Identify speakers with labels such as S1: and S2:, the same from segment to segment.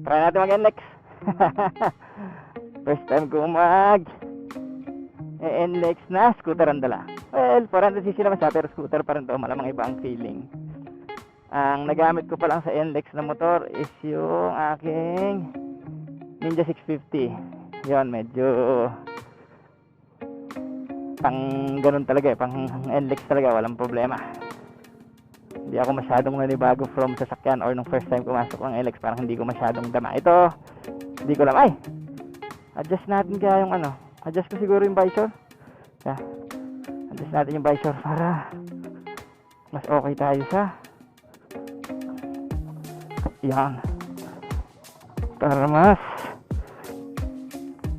S1: Try natin mag-NLEX. First time ko NLEX na scooter ang dala. Well, 400cc naman siya, pero scooter pa rin to. Malamang iba ang feeling. Ang nagamit ko pa lang sa NLEX na motor is yung aking Ninja 650. Yon, medyo pang ganun talaga eh, pang NLEX talaga, walang problema. Hindi ako masyadong nanibago from sasakyan or nung first time pumasok ng NLEX, parang hindi ko masyadong dama. Ito, hindi ko alam. Ay! Adjust natin kaya yung ano. Adjust ko siguro yung visor. Yeah. Adjust natin yung visor para mas okay tayo sa yan. Para mas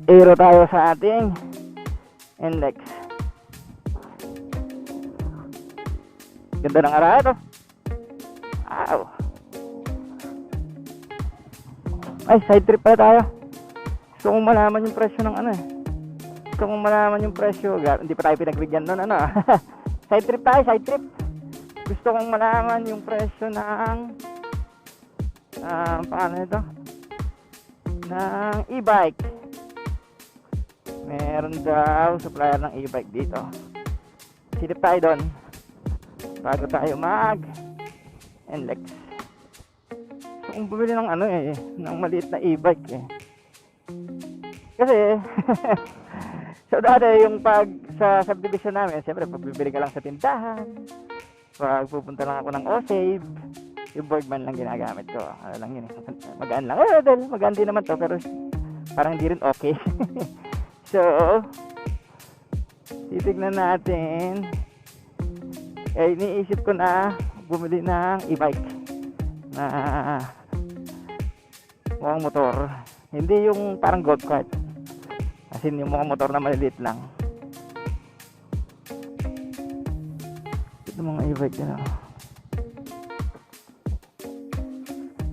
S1: aero tayo sa ating NLEX. Ganda ng araw ito. Wow. Ay, side trip pala tayo. Gusto kong malaman yung presyo ng ano eh. Gusto kong malaman yung presyo. Hindi pa tayo pinagbigyan nun ano. Side trip tayo, side trip. Gusto kong malaman yung presyo ng paano ito? Ng e-bike. Meron daw supplier ng e-bike dito. Silip tayo doon bago tayo mag NLEX. So, kung bumili ng ano eh, ng maliit na e-bike eh. Kasi so dati yung pag sa subdivision namin, siyempre pag bibili ka lang sa tindahan, pag pupunta lang ako ng O-Save, yung Boardman lang ginagamit ko. Ano lang yun eh, magaan lang. Dahil magaan din naman to, pero parang hindi rin okay. So titignan natin. Eh, iniisip ko na bumili ng e-bike na mukhang motor, hindi yung parang golf cart, as in yung mukhang motor na maliliit lang. Ito mga e-bike na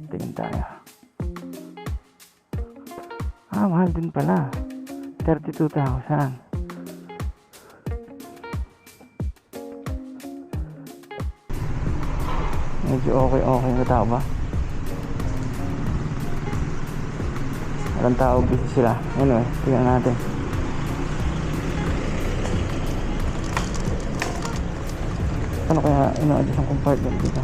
S1: tingin tayo. Mahal din pala, 32,000. Medyo okay na tao ba? Walang tao, busy sila. Anyway, tingnan natin. Ano kaya ina-adjust ang compartment dito?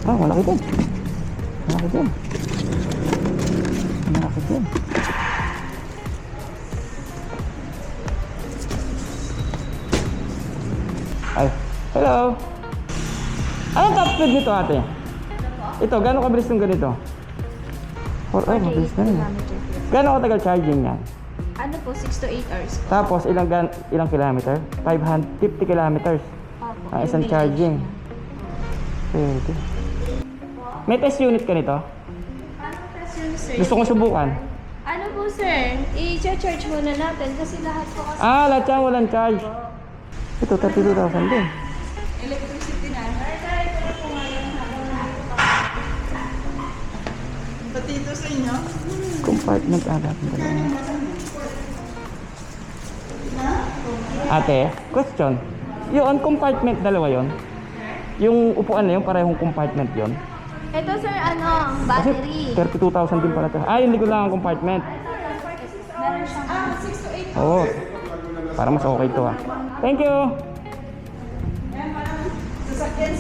S1: Malaki din. Malaki din. Malaki din. Ay, hello. Anong top speed nito ate? Ito, gano'ng kabilis ng ganito? Mabilis na yun. Gano'ng katagal charging yan?
S2: Ano po, 6 to 8 hours po.
S1: Tapos, ilang kilometer? 550 kilometers.
S2: Opo.
S1: Ang isang charging. Pwede. May test unit ka nito?
S2: Anong test yun, sir?
S1: Gusto kong subukan.
S2: Ano po, sir? I-charge muna natin kasi lahat po kasi...
S1: Lahat yan walang charge. Ito, 32,000 din.
S2: Electricity na. Ito na po ngayon.
S3: Patito sa inyo?
S1: Compartment alat. Ate, question. Yung compartment, dalawa yon. Yung upuan na yun, parehong compartment yon.
S2: Ito, sir,
S1: Kasi
S2: battery.
S1: 32,000 din pala ito. Hindi ko lang ang compartment.
S2: Meron siyang...
S3: 6 to 8.
S1: Oo. Para mas okay ito ha. Thank you!
S3: Sasakyan.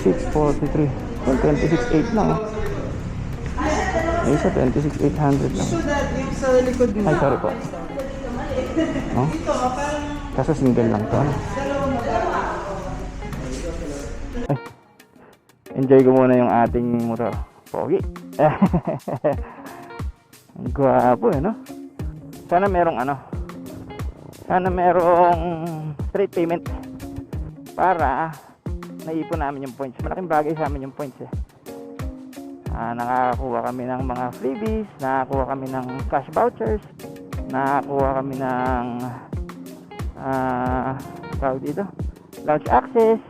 S1: 6643. Well, 26,800 lang ha. May isa, 26,800 lang.
S3: So that yung sa likod mo.
S1: Ay, sorry po. Oh?
S3: Ito, parang
S1: Kaso single lang to. Ano? Ay. Enjoy ko muna yung ating motor. Pogi. Ang gwapo eh, no? Sana merong straight payment para naipon namin yung points. Malaking bagay sa amin yung points eh. Nakakakuha kami ng mga freebies, nakakakuha kami ng cash vouchers, nakakakuha kami ng tawag dito, lounge access.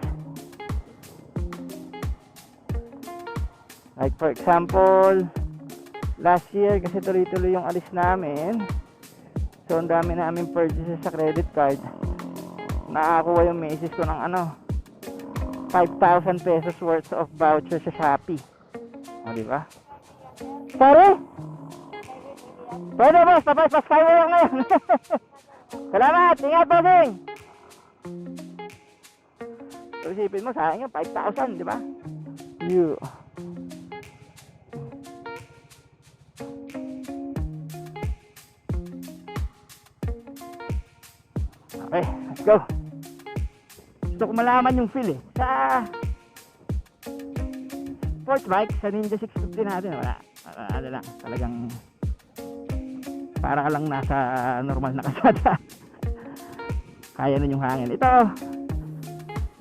S1: Like for example, last year kasi tuloy-tuloy yung alis namin, so ang dami namin purchases sa credit card. Nakakuha yung misis ko ng 5,000 pesos worth of voucher sa Shopee. O, diba? Pare? Pwede boss, tapos pa skyway ako ngayon. Salamat, ingat bossing. So isipin mo, sayang yun, 5,000, diba? You. Okay, let's go. Gusto ko malaman yung feel eh. Sa sports bike, sa Ninja 650 natin, wala. Ano lang, talagang para ka lang nasa normal na kasada. Kaya nun yung hangin. Ito,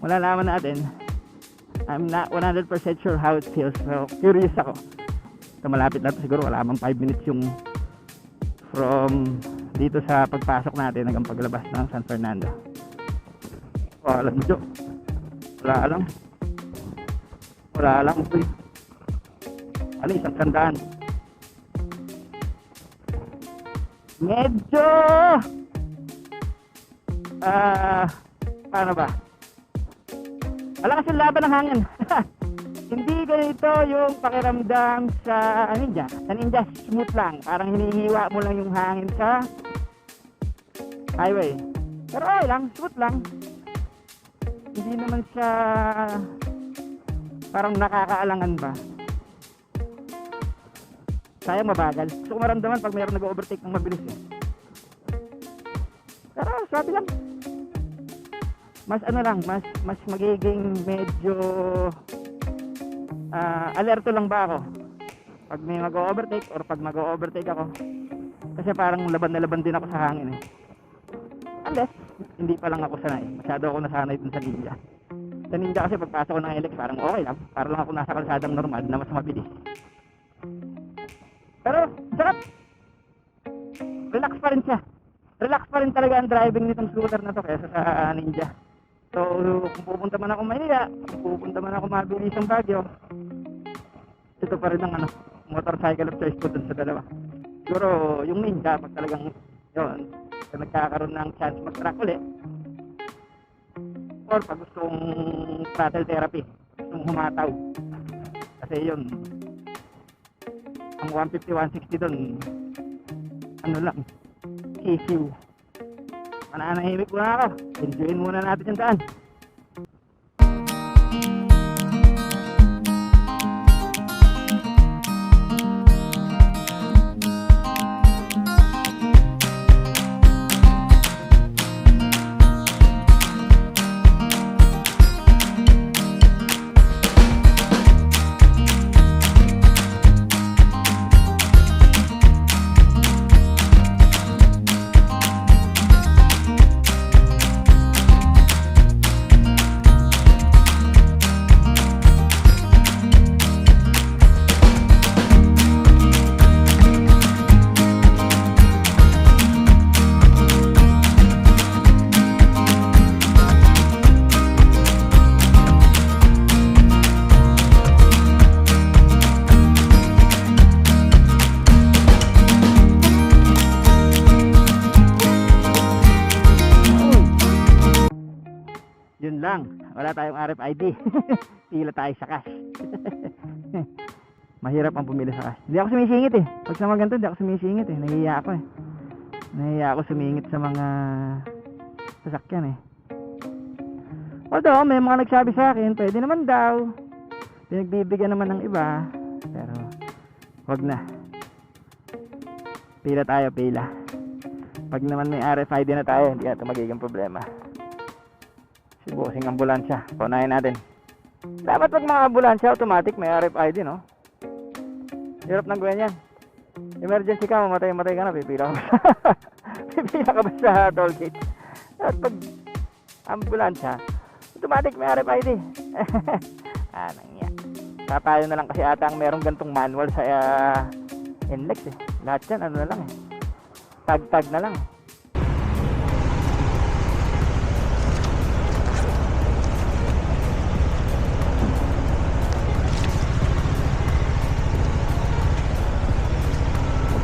S1: malalaman natin. I'm not 100% sure how it feels. So, curious ako. Ito, malapit na ito. Siguro wala mang 5 minutes yung from dito sa pagpasok natin hanggang paglabas ng San Fernando. Wala lang, Jo. Wala lang. Wala lang. Ano, 100. Medyo paano ba? Wala kasi laban ng hangin. Hindi ganito yung pakiramdam sa Ninja. Sa Ninja, smooth lang. Parang hinihiwa mo lang yung hangin sa highway. Pero okay lang, smooth lang. Hindi naman siya parang nakakaalangan ba. Sayang mabagal. Gusto ko maramdaman pag mayroon nag-overtake ng mabilis eh. Pero sabi lang. Mas ano lang, mas magiging medyo alerto lang ba ako pag may mag-overtake or pag mag-overtake ako. Kasi parang laban na laban din ako sa hangin eh. Unless, hindi pa lang ako sanay. Masyado ako nasanay dun sa Ninja. Sa Ninja kasi pagpasok ko ng LX parang okay lang. Para lang ako nasa kalsadang normal na mas mabilis. Pero, sarap! Relax pa rin siya. Relax pa rin talaga ang driving nitong scooter na to kaysa sa Ninja. So, kung pupunta man ako Maynila, kung pupunta man ako mabilis ang Baguio, ito pa rin ang motorcycle of choice ko dun sa dalawa. Siguro, yung Ninja, pag talagang yun, pag nagkakaroon ng chance mag-track ulit, or pag gustong throttle therapy, gustong humataw. Kasi yun, ang 150, 160 dun, ano lang, issue. Mananahimik muna ako. Enjoyin muna natin yung daan. Yun lang, wala tayong RFID. Pila tayo sa cash. Mahirap ang pumili sa cash. Hindi ako sumisingit eh. Pag sa mga ganito, hindi ako sumisingit eh. Nahihiya ako eh. Nahihiya ako sumingit sa mga sasakyan eh. Although, may mga nagsabi sa akin, pwede naman daw. Pinagbibigyan naman ng iba. Pero, wag na. Pila tayo, pila. Pag naman may RFID na tayo, hindi na ito magiging problema. Si bossing ambulansya, paunahin natin. Dapat pag mga ambulansya, automatic may RFID, no? Hirap ng gawin yan. Emergency ka, mamatay-matay ka na, pipila ka ba pipila ka ba sa toll gate? Dapat pag ambulansya, automatic may RFID. Anong yan. Tayo na lang kasi ata ang merong gantong manual sa NLEX eh. Lahat yan, ano na lang eh. Tag-tag na lang eh.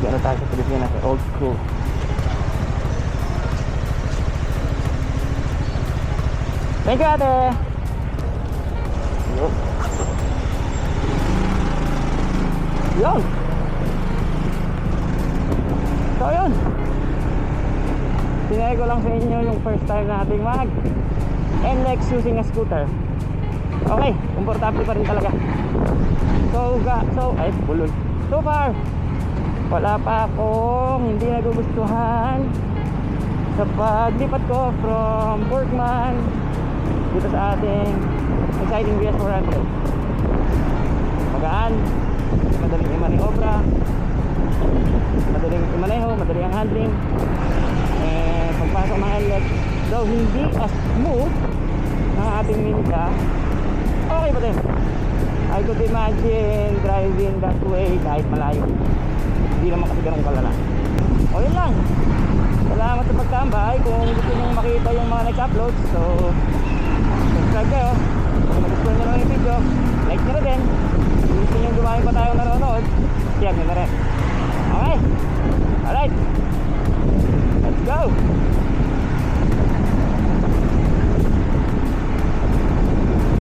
S1: Ano tayo sa Pilipinas, old school. Thank you, ate. first time nating mag NLEX using a scooter. Okay, komportable pa rin talaga. So, bulol. So far, wala pa akong hindi nagugustuhan sa paglipat ko from Workman dito sa ating exciting BS400. Magaan, madaling i-maniobra, madaling i-maneho, madaling ang handling. Pagpasok ng NLEX, though hindi as smooth ng ating Ninja, okay pa din. I could imagine driving that way kahit malayo. Hindi naman kasi ganun kalala. O yun lang. Salamat sa pagtambay. Kung gusto nyo makita yung mga next uploads, so subscribe kayo. Kung nagustuhan nyo lang yung video, like nyo na din. Kung gusto nyo gumamit pa tayong nanonood, share nyo na rin.